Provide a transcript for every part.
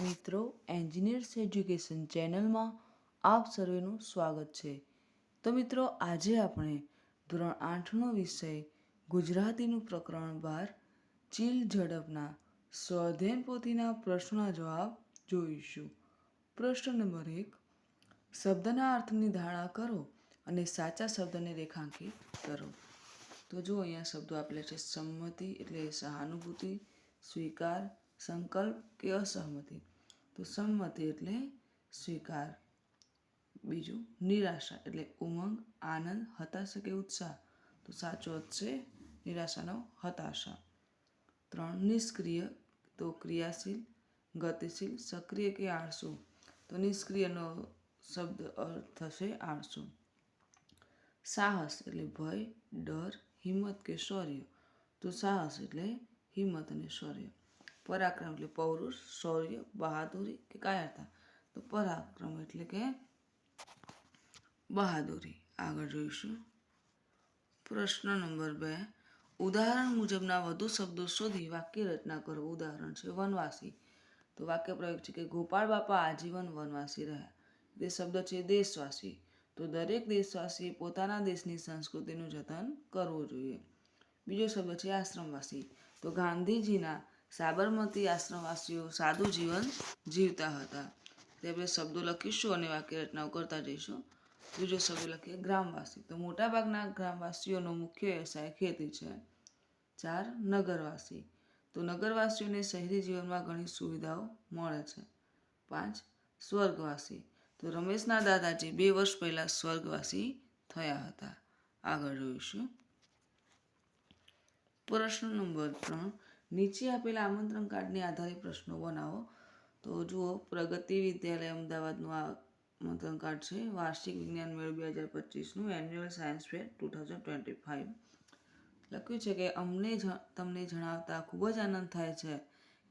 મિત્રો, engineers education ચેનલમાં આપ સર્વેનું સ્વાગત છે. તો મિત્રો, આજે આપણે ધોરણ 8નો વિષય ગુજરાતીનું પ્રકરણ 12 ચીલ ઝડપના સ્વાધ્યાયન પોથીના પ્રશ્નોના જવાબ જોઈશું. પ્રશ્ન નંબર 1. શબ્દના અર્થની ધારણા કરો અને સાચા શબ્દને રેખાંકિત કરો. તો જો અહીંયા શબ્દો આપેલા છે: સંમતિ એટલે સહાનુભૂતિ, સ્વીકાર, સંકલ્પ કે અસહમતિ. તો સંમતિ એટલે સ્વીકાર. બીજું, નિરાશા એટલે ઉમંગ, આનંદ, હતાશા કે ઉત્સાહ. તો સાચો અર્થ છે નિરાશાનો હતાશા. 3. નિષ્ક્રિય તો ક્રિયાશીલ, ગતિશીલ, સક્રિય કે આળસુ. તો નિષ્ક્રિયનો શબ્દ અર્થ થશે આળસુ. સાહસ એટલે ભય, ડર, હિંમત કે શૌર્ય. તો સાહસ એટલે હિંમત અને શૌર્ય. પરાક્રમ એટલે પૌરુષ, શૌર્ય, બહાદુરી કે કાયરતા. તો પરાક્રમ એટલે કે બહાદુરી. આગળ જોઈશું. પ્રશ્ન નંબર 2. ઉદાહરણ મુજબના વધુ શબ્દો શોધી વાક્ય રચના કરો. ઉદાહરણ છે વનવાસી. તો વાક્ય પ્રયોગ છે કે ગોપાળ બાપા આજીવન વનવાસી રહ્યા. તે શબ્દ છે દેશવાસી. તો દરેક દેશવાસીએ પોતાના દેશની સંસ્કૃતિનું જતન કરવું જોઈએ. બીજો શબ્દ છે આશ્રમવાસી. તો ગાંધીજીના સાબરમતી આશ્રમવાસીઓ સાદું જીવન જીવતા હતા. તે આપણે શબ્દો લખીશું અને વાક્ય રચનાઓ કરતા જઈશું. ત્રીજો શબ્દ લખીએ ગ્રામવાસી. તો મોટાભાગના ગ્રામવાસીઓનો મુખ્ય વ્યવસાય ખેતી છે. 4. નગરવાસી. તો નગરવાસીઓને શહેરી જીવનમાં ઘણી સુવિધાઓ મળે છે. 5. સ્વર્ગવાસી. તો રમેશના દાદાજી 2 વર્ષ પહેલા સ્વર્ગવાસી થયા હતા. આગળ જોઈશું. પ્રશ્ન નંબર 3. નીચે આપેલા આમંત્રણ કાર્ડને આધારે પ્રશ્નો બનાવો. તો જુઓ, પ્રગતિ વિદ્યાલય અમદાવાદનું આ આમંત્રણ કાર્ડ છે. વાર્ષિક વિજ્ઞાન મેળો 2025નું એન્યુઅલ સાયન્સ ફેર 2025. લખ્યું છે કે અમને તમને જણાવતા ખૂબ જ આનંદ થાય છે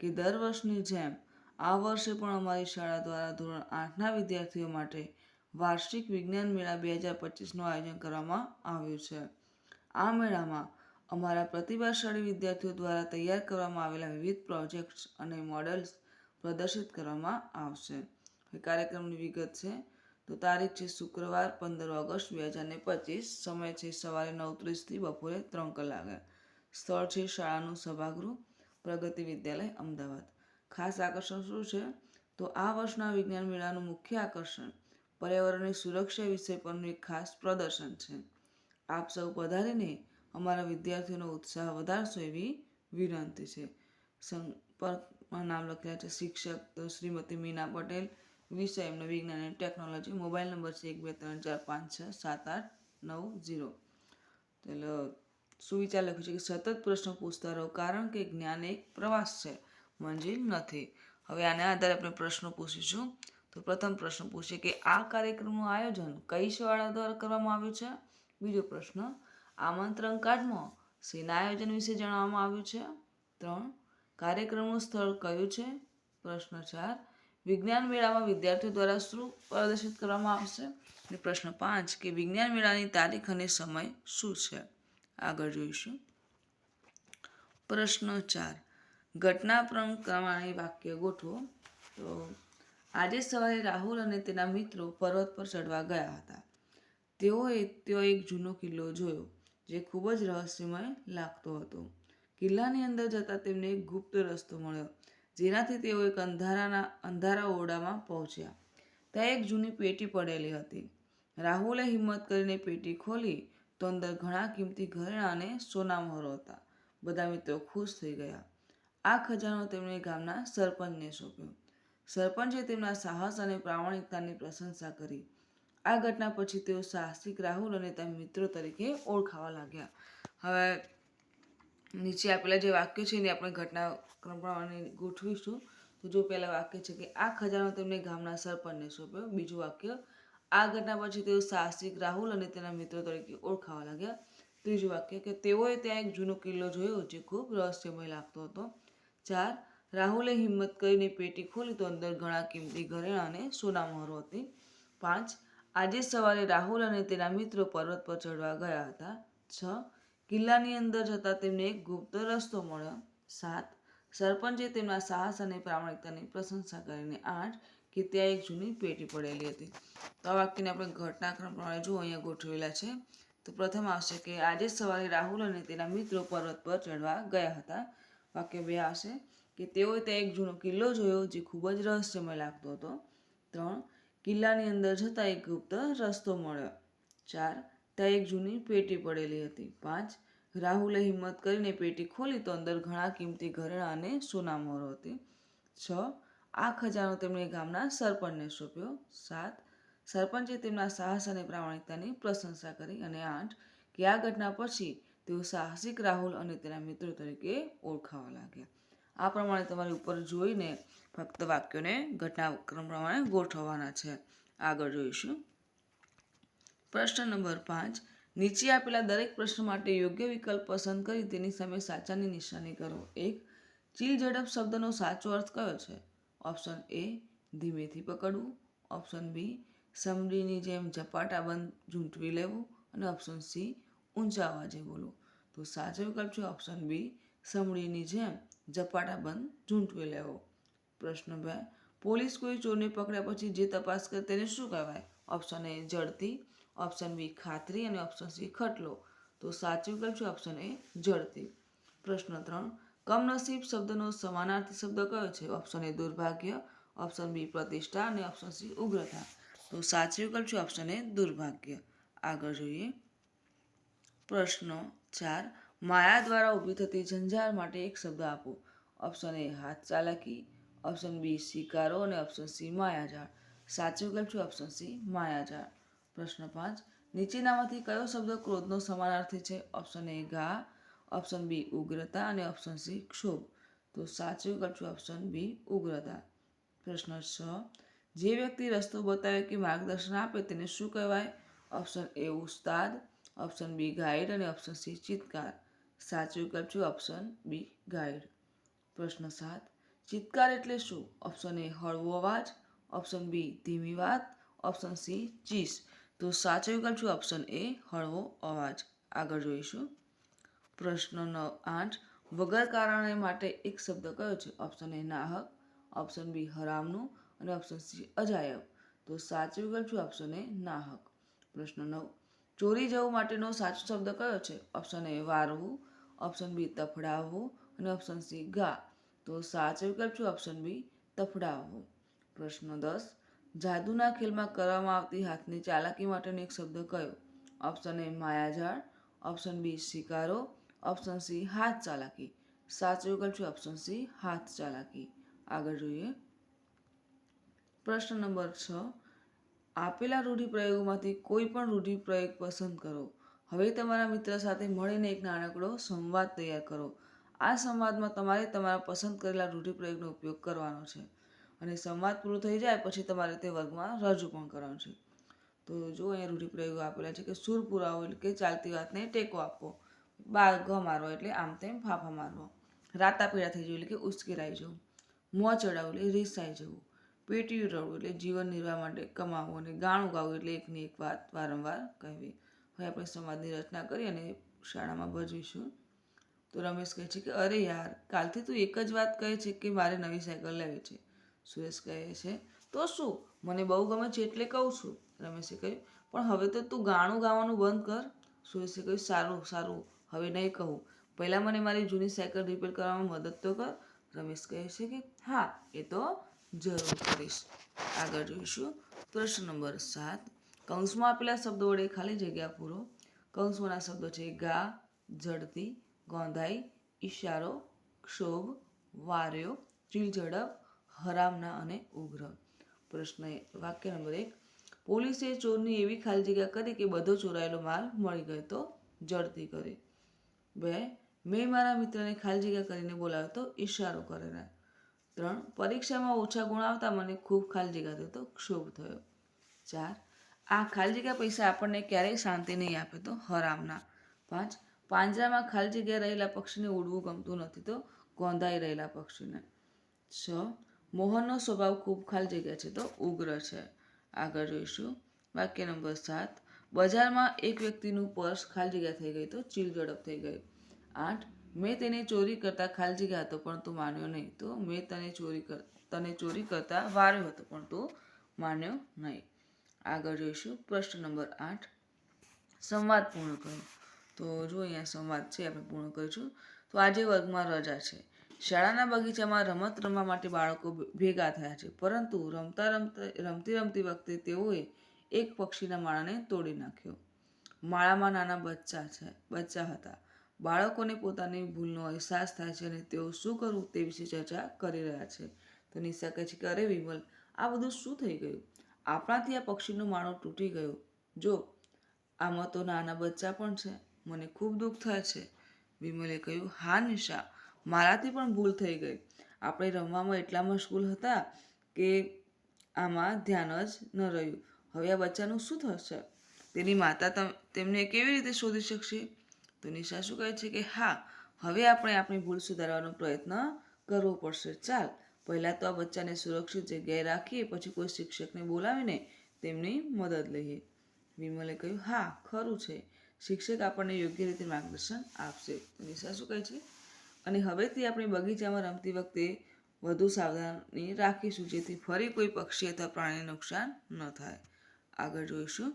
કે દર વર્ષની જેમ આ વર્ષે પણ અમારી શાળા દ્વારા ધોરણ 8ના વિદ્યાર્થીઓ માટે વાર્ષિક વિજ્ઞાન મેળા 2025નું આયોજન કરવામાં આવ્યું છે. આ મેળામાં અમારા પ્રતિભાશાળી વિદ્યાર્થીઓ દ્વારા તૈયાર કરવામાં આવેલા વિવિધ પ્રોજેક્ટ્સ અને મોડેલ્સ પ્રદર્શિત કરવામાં આવશે. કાર્યક્રમની વિગત છે. તો તારીખ છે શુક્રવાર 15 ઓગસ્ટ 2025. સમય છે સવારે 9:30થી બપોરે 3 કલાકે. સ્થળ છે શાળાનું સભાગૃહ, પ્રગતિ વિદ્યાલય અમદાવાદ. ખાસ આકર્ષણ શું છે? તો આ વર્ષના વિજ્ઞાન મેળાનું મુખ્ય આકર્ષણ પર્યાવરણની સુરક્ષા વિષય પરનું એક ખાસ પ્રદર્શન છે. આપ સૌ પધારીને અમારા વિદ્યાર્થીઓનો ઉત્સાહ વધારશો એવી વિનંતી છે. સંપર્કમાં નામ લખેલા છે શિક્ષક તો શ્રીમતી મીના પટેલ, વિષય એમનો વિજ્ઞાન અને ટેકનોલોજી. મોબાઈલ નંબર છે 1234567890. એટલે સુવિચાર લખ્યું છે કે સતત પ્રશ્નો પૂછતા રહો, કારણ કે જ્ઞાન એક પ્રવાસ છે, મંજિલ નથી. હવે આના આધારે આપણે પ્રશ્નો પૂછીશું. તો પ્રથમ પ્રશ્ન પૂછીએ કે આ કાર્યક્રમનું આયોજન કઈ શાળા દ્વારા કરવામાં આવ્યું છે. બીજો પ્રશ્ન, આમંત્રણ કાર્ડમાં શેના આયોજન વિશે જણાવવામાં આવ્યું છે. 3. કાર્યક્રમનું સ્થળ કયું છે. પ્રશ્ન 4. વિજ્ઞાન મેળામાં વિદ્યાર્થીઓ દ્વારા શું પ્રદર્શિત કરવામાં આવશે. અને પ્રશ્ન 5 કે વિજ્ઞાન મેળાની તારીખ અને સમય શું છે. આગળ જોઈશું. પ્રશ્ન 4. ઘટના પ્રમાણે વાક્ય ગોઠવો. તો આજે સવારે રાહુલ અને તેના મિત્રો પર્વત પર ચડવા ગયા હતા. તેઓએ ત્યાં એક જૂનો કિલ્લો જોયો જે ખૂબ જ રહસ્યમય લાગતો હતો. કિલ્લાની અંદર જતાં તેમને એક ગુપ્ત રસ્તો મળ્યો, જેનાથી તેઓ એક અંધારા ઓરડામાં પહોંચ્યા. ત્યાં એક જૂની પેટી પડેલી હતી. રાહુલે હિંમત કરીને પેટી ખોલી તો અંદર ઘણા કિંમતી ઘરેણાં અને સોનામહોરો હતા. બધા મિત્રો ખુશ થઈ ગયા. આ ખજાનો તેમણે ગામના સરપંચને સોંપ્યો. સરપંચે તેમના સાહસ અને પ્રામાણિકતાની પ્રશંસા કરી. આ ઘટના પછી તેઓ સાહસિક રાહુલ અને તેમના મિત્રો તરીકે ઓળખાવા લાગ્યા. હવે નીચે આપેલા જે વાક્યો છે એને આપણે ઘટનાક્રમ પ્રમાણે ગોઠવીશું. તો જો પહેલાં વાક્ય છે કે આ ખજાનો તેમને ગામના સરપંચને સોંપ્યો. બીજું વાક્ય, આ ઘટના પછી તેઓ સાહસિક રાહુલ અને તેના મિત્રો તરીકે ઓળખાવા લાગ્યા. ત્રીજું વાક્ય કે તેઓએ ત્યાં એક જૂનો કિલ્લો જોયો જે ખૂબ રહસ્યમય લાગતો હતો. 4. રાહુલે હિંમત કરીને પેટી ખોલી તો અંદર ઘણા કિંમતી ઘરેણાં અને સોનામહોરો હતી. 5. આજે સવારે રાહુલ અને તેના મિત્રો પર્વત પર ચડવા ગયા હતા. 6. કિલ્લાની અંદર જતાં તેમને એક ગુપ્ત રસ્તો મળ્યો. 7. સરપંચે તેમના સાહસ અને પ્રામાણિકતાની પ્રશંસા કરીને 8 કે ત્યાં એક જૂની પેટી પડેલી હતી. તો આ વાક્યને આપણે ઘટનાક્રમ પ્રમાણે જો અહીંયા ગોઠવેલા છે. તો પ્રથમ આવશે કે આજે સવારે રાહુલ અને તેના મિત્રો પર્વત પર ચડવા ગયા હતા. વાક્ય 2 આવશે કે તેઓએ ત્યાં એક જૂનો કિલ્લો જોયો જે ખૂબ જ રહસ્યમય લાગતો હતો. 3 કિલ્લાની અંદર જતા એક ગુપ્ત રસ્તો મળ્યો. 4 ત્યાં એક જૂની પેટી પડેલી હતી. 5 રાહુલે હિંમત કરીને પેટી ખોલી તો અંદર ઘણા કિંમતી ઘરેણાં અને સોનામહોરો હતી. 6 આ ખજાનો તેમણે ગામના સરપંચને સોંપ્યો. 7 સરપંચે તેમના સાહસ અને પ્રામાણિકતાની પ્રશંસા કરી. અને 8 કે આ ઘટના પછી તેઓ સાહસિક રાહુલ અને તેના મિત્રો તરીકે ઓળખાવા લાગ્યા. આ પ્રમાણે તમારે ઉપર જોઈને ફક્ત વાક્યોને ઘટનાક્રમ પ્રમાણે ગોઠવવાના છે. આગળ જોઈશું. પ્રશ્ન નંબર 5. નીચે આપેલા દરેક પ્રશ્ન માટે યોગ્ય વિકલ્પ પસંદ કરી તેની સામે સાચાની નિશાની કરો. 1. ચીલ ઝડપ શબ્દનો સાચો અર્થ કયો છે? ઓપ્શન એ ધીમેથી પકડવું, ઓપ્શન બી સમડીની જેમ ઝપાટાબંધ ઝૂંટવી લેવું અને ઓપ્શન સી ઊંચા અવાજે બોલવું. તો સાચો વિકલ્પ છે ઓપ્શન બી સમડીની જેમ ઝપાટાબંધ ઝૂંટવી લેવો. પ્રશ્ન 2. પોલીસ કોઈ ચોરને પકડ્યા પછી જે તપાસ કરે તેને શું કહેવાય? ઓપ્શન એ ઝડતી, ઓપ્શન બી ખાતરી અને ઓપ્શન સી ખટલો. તો સાચો વિકલ્પ છે ઓપ્શન એ ઝડતી. પ્રશ્ન 3. કમનસીબ શબ્દનો સમાનાર્થી શબ્દ કયો છે? ઓપ્શન એ દુર્ભાગ્ય, ઓપ્શન બી પ્રતિષ્ઠા અને ઓપ્શન સી ઉગ્રતા. તો સાચો વિકલ્પ છે ઓપ્શન એ દુર્ભાગ્ય. આગળ જોઈએ. પ્રશ્ન 4. માયા દ્વારા ઊભી થતી ઝંઝાર માટે એક શબ્દ આપો. ઓપ્શન એ હાથ ચાલાકી, ઓપ્શન બી શિકારો અને ઓપ્શન સી માયાજાળ. સાચો વિકલ્પ છે ઓપ્શન સી માયાજાળ. પ્રશ્ન 5. નીચેનામાંથી કયો શબ્દ ક્રોધનો સમાનાર્થી છે? ઓપ્શન એ ઘા, ઓપ્શન બી ઉગ્રતા અને ઓપ્શન સી ક્ષોભ. તો સાચો વિકલ્પ છે ઓપ્શન બી ઉગ્રતા. પ્રશ્ન 6. જે વ્યક્તિ રસ્તો બતાવે કે માર્ગદર્શન આપે તેને શું કહેવાય? ઓપ્શન એ ઉસ્તાદ, ઓપ્શન બી ગાઈડ અને ઓપ્શન સી ચિત્કાર. સાચો વિકલ્પ છે ઓપ્શન બી ગાઈડ. પ્રશ્ન 7. ચિત્કાર એટલે શું? ઓપ્શન એ હળવો અવાજ, ઓપ્શન બી ધીમી વાત, ઓપ્શન સી ચીસ. તો સાચો વિકલ્પ છે ઓપ્શન એ હળવો અવાજ. આગળ જોઈશું. પ્રશ્ન 8. વગર કારણે માટે એક શબ્દ કયો છે? ઓપ્શન એ નાહક, ઓપ્શન બી હરામનું અને ઓપ્શન સી અજાયબ. તો સાચો વિકલ્પ છે ઓપ્શન એ નાહક. પ્રશ્ન 9. ચોરી જવું માટેનો સાચો શબ્દ કયો છે? ઓપ્શન એ વારવું, ઓપ્શન બી તફડાવવું અને ઓપ્શન સી ઘા. તો સાચો વિકલ્પ છે ઓપ્શન બી તફડાવવું. પ્રશ્ન 10. જાદુના ખેલમાં કરવામાં આવતી હાથની ચાલાકી માટેનો એક શબ્દ કયો? ઓપ્શન એ માયાજાળ, ઓપ્શન બી શિકારો, ઓપ્શન સી હાથ ચાલાકી. સાચો વિકલ્પ છે ઓપ્શન સી હાથ ચાલાકી. આગળ જોઈએ. પ્રશ્ન નંબર 6. આપેલા રૂઢિપ્રયોગોમાંથી કોઈ પણ રૂઢિપ્રયોગ પસંદ કરો. હવે તમારા મિત્ર સાથે મળીને એક નાનકડો સંવાદ તૈયાર કરો. આ સંવાદમાં તમારે તમારા પસંદ કરેલા રૂઢિપ્રયોગનો ઉપયોગ કરવાનો છે અને સંવાદ પૂરો થઈ જાય પછી તમારે તે વર્ગમાં રજૂ પણ કરવાનું છે. તો જો અહીંયા રૂઢિપ્રયોગો આપેલા છે કે સૂર પુરાવો એટલે કે ચાલતી વાતને ટેકો આપવો, ઘ મારવો એટલે આમ તેમ ફાફા મારવો, રાતા પીળા થઈ જવું એટલે કે ઉશ્કેરાઈ જવું, મોં ચડાવવું એટલે રીસાઈ જવું, પેટીયું રડવું એટલે જીવન નિર્વાહ માટે કમાવવું અને ગાણું ગાવું એટલે એકની એક વાત વારંવાર કહેવી. હવે આપણે સંવાદની રચના કરી અને શાળામાં ભજવીશું. તો રમેશ કહે છે કે અરે યાર, કાલથી તું એક જ વાત કહે છે કે મારે નવી સાયકલ લેવી છે. સુરેશ કહે છે તો શું, મને બહુ ગમે છે એટલે કહું છું. રમેશે કહ્યું પણ હવે તો તું ગાણું ગાવાનું બંધ કર. સુરેશે કહ્યું સારું સારું, હવે નહીં કહું, પહેલાં મને મારી જૂની સાયકલ રિપેર કરવામાં મદદ તો કર. રમેશ કહે છે કે હા, એ તો જરૂર કરીશ. આગળ જોઈશું. પ્રશ્ન નંબર 7. કૌંસમાં આપેલા શબ્દો વડે ખાલી જગ્યા પૂરો. કૌંસમાંના શબ્દો છે ગા, ઝડતી, ગોંધાઈ, ઈશારો, ક્ષોભ, વાર્યો, ચીલ ઝડપ, હરામના અને ઉગ્ર. પ્રશ્ન વાક્ય નંબર 1. પોલીસે ચોરની એવી ખાલી જગ્યા કરી કે બધો ચોરાયેલો માલ મળી ગયો તો ઝડતી કરી. 2. મેં મારા મિત્રને ખાલી જગ્યા કરીને બોલાવ્યો તો ઈશારો કરેલા. 3. પરીક્ષામાં ઓછા ગુણ આવતા મને ખૂબ ખાલી જગ્યા થયો તો ક્ષોભ થયો. 4. આ ખાલી જગ્યા પૈસા આપણને ક્યારેય શાંતિ નહીં આપે તો હરામના. 5. પાંજરામાં ખાલી જગ્યા રહેલા પક્ષીને ઉડવું ગમતું નથી તો ગોંધાઈ રહેલા પક્ષીને. 6. મોહનનો સ્વભાવ ખૂબ ખાલી જગ્યા છે તો ઉગ્ર છે. આગળ જોઈશું. વાક્ય નંબર 7. બજારમાં એક વ્યક્તિનું પર્સ ખાલી જગ્યા થઈ ગઈ તો ચીલ ઝડપ થઈ ગઈ. 8. મેં તેને ચોરી કરતા ખાલી જગ્યા હતો પણ તું માન્યો નહીં. તો મેં તને ચોરી કરતા વાર્યો હતો પણ તું માન્યો નહીં. આગળ જોઈશું પ્રશ્ન નંબર 8. સંવાદ પૂર્ણ કરો. તો જો અહીંયા સંવાદ છે, આપણે પૂર્ણ કરીશું. તો આજે વર્ગમાં રજા છે. શાળાના બગીચામાં રમત રમવા માટે બાળકો ભેગા થયા છે, પરંતુ રમતી વખતે તેઓએ એક પક્ષીના માળાને તોડી નાખ્યો. માળામાં નાના બચ્ચા હતા. બાળકોને પોતાની ભૂલનો અહેસાસ થાય છે અને તેઓ શું કરવું તે વિશે ચર્ચા કરી રહ્યા છે. તો નિશા કહે છે કે અરે વિમલ, આ બધું શું થઈ ગયું? આપણાથી આ પક્ષીનો માળો તૂટી ગયો. જો આમાં તો નાના બચ્ચા પણ છે. મને ખૂબ દુઃખ થાય છે. વિમલે કહ્યું, હા નિશા, મારાથી પણ ભૂલ થઈ ગઈ. આપણે રમવામાં એટલા મશગુલ હતા કે આમાં ધ્યાન જ ન રહ્યું. હવે આ બચ્ચાનું શું થશે? તેની માતા તેમને કેવી રીતે શોધી શકશે? તો નિશા શું કહે છે કે હા, હવે આપણે આપણી ભૂલ સુધારવાનો પ્રયત્ન કરવો પડશે. ચાલ, પહેલાં તો આ બચ્ચાને સુરક્ષિત જગ્યાએ રાખીએ, પછી કોઈ શિક્ષકને બોલાવીને તેમની મદદ લઈએ. વિમલે કહ્યું, હા, ખરું છે. શિક્ષક આપણને યોગ્ય રીતે માર્ગદર્શન આપશે. નિશા શું કહે છે? અને હવેથી આપણે બગીચામાં રમતી વખતે વધુ સાવધાની રાખીશું, જેથી ફરી કોઈ પક્ષી અથવા પ્રાણીને નુકસાન ન થાય. આગળ જોઈશું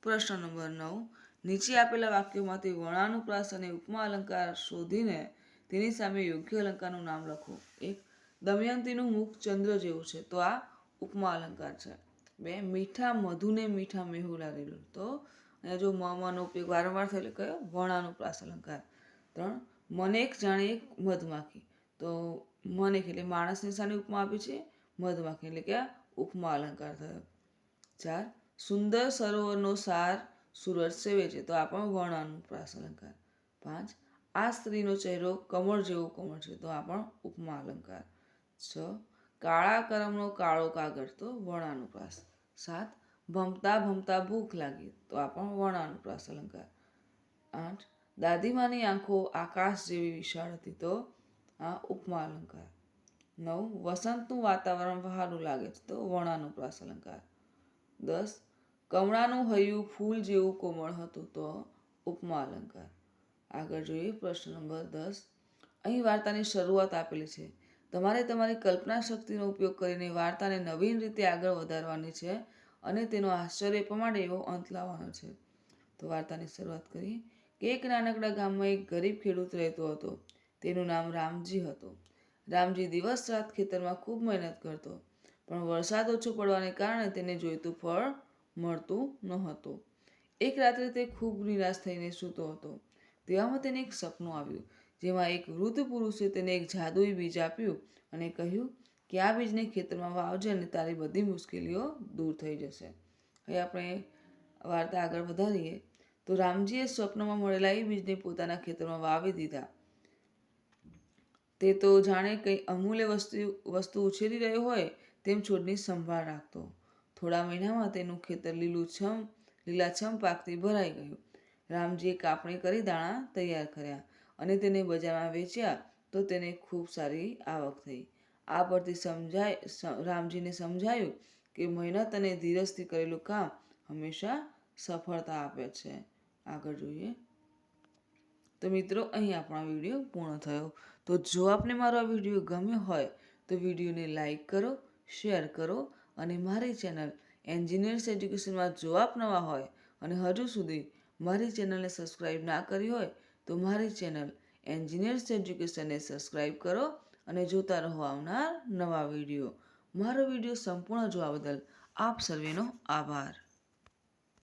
પ્રશ્ન નંબર 9. નીચે આપેલા વાક્યોમાંથી વર્ણાનુપ્રાસ અને ઉપમા અલંકાર શોધીને તેની સામે યોગ્ય અલંકારનું નામ લખો. 1. દમયંતીનું મુખ ચંદ્ર જેવું છે. તો આ ઉપમા અલંકાર છે. 2. મીઠા મધુને મીઠા મેહુલ લાગેલું. તો અહીંયા જો મનો ઉપયોગ વારંવાર થયેલો કયો? વર્ણાનુપ્રાસ અલંકાર. 3. મને એક જાણે એક મધમાખી. તો મને એટલે માણસની સાની ઉપમા આપી છે? મધમાખી, એટલે કે આ ઉપમા અલંકાર થયો. 4. સુંદર સરોવરનો સાર સૂરજ સેવે છે. તો આ પણ વર્ણાનુપ્રાસ અલંકાર. 5. આ સ્ત્રીનો ચહેરો કમળ જેવો કોમળ છે. તો આ પણ ઉપમા અલંકાર. 6. કાળા કરમનો કાળો કાગળ. તો વર્ણાનુપ્રાસ. 7. ભમતા ભમતા ભૂખ લાગી. તો આ પણ વર્ણાનુપ્રાસ અલંકાર. 8. દાદીમાની આંખો આકાશ જેવી વિશાળ હતી. તો આ ઉપમા અલંકાર. 9. વસંતનું વાતાવરણ વહાલું લાગે છે. તો વર્ણાનુપ્રાસ અલંકાર. 10. કમળાનું હૈયું ફૂલ જેવું કોમળ હતું. તો ઉપમા અલંકાર. આગળ જોઈએ પ્રશ્ન નંબર 10. અહીં વાર્તાની શરૂઆત આપેલી છે. તમારે તમારી કલ્પના શક્તિનો ઉપયોગ કરીને વાર્તાને નવીન રીતે આગળ વધારવાની છે અને તેનો આશ્ચર્ય પમાડે એવો અંત લાવવાનો છે. તો વાર્તાની શરૂઆત કરીએ કે એક નાનકડા ગામમાં એક ગરીબ ખેડૂત રહેતો હતો. તેનું નામ રામજી હતું. રામજી દિવસ રાત ખેતરમાં ખૂબ મહેનત કરતો, પણ વરસાદ ઓછો પડવાને કારણે તેને જોઈતું ફળ મળતું નહોતું. એક રાત્રે તે ખૂબ નિરાશ થઈને સૂતો હતો. તેવામાં તેને એક સપનું આવ્યું, જેમાં એક વૃદ્ધ પુરુષે તેને એક જાદુઈ બીજ આપ્યું અને કહ્યું કે આ બીજને ખેતરમાં વાવજે અને તારી બધી મુશ્કેલીઓ દૂર થઈ જશે. હવે આપણે વાર્તા આગળ વધારીએ તો રામજીએ સ્વપ્નમાં મળેલા એ બીજને પોતાના ખેતરમાં વાવી દીધા. તે તો જાણે કંઈ અમૂલ્ય વસ્તુ ઉછેરી રહ્યો હોય તેમ છોડની સંભાળ રાખતો. થોડા મહિનામાં તેનું ખેતર લીલાછમ પાકથી ભરાઈ ગયું. રામજીએ કાપણી કરી દાણા તૈયાર કર્યા અને તેને બજારમાં વેચ્યા તો તેને ખૂબ સારી આવક થઈ. આ પરથી રામજીને સમજાયું કે મહેનત અને ધીરજથી કરેલું કામ હંમેશા સફળતા આપે છે. આગળ જોઈએ તો મિત્રો, અહીં આપણો વિડીયો પૂર્ણ થયો. તો જો આપને મારો આ વિડીયો ગમ્યો હોય તો વિડીયોને લાઈક કરો, શેર કરો અને મારી ચેનલ એન્જિનિયર્સ એજ્યુકેશનમાં જો આપ નવા હોય અને હજુ સુધી મારી ચેનલને સબસ્ક્રાઈબ ના કરી હોય તો મારી ચેનલ એન્જિનિયર્સ એજ્યુકેશનને સબસ્ક્રાઈબ કરો અને જોતા રહો આવનાર નવા વિડીયો. મારો વિડીયો સંપૂર્ણ જોવા બદલ આપ સર્વેનો આભાર.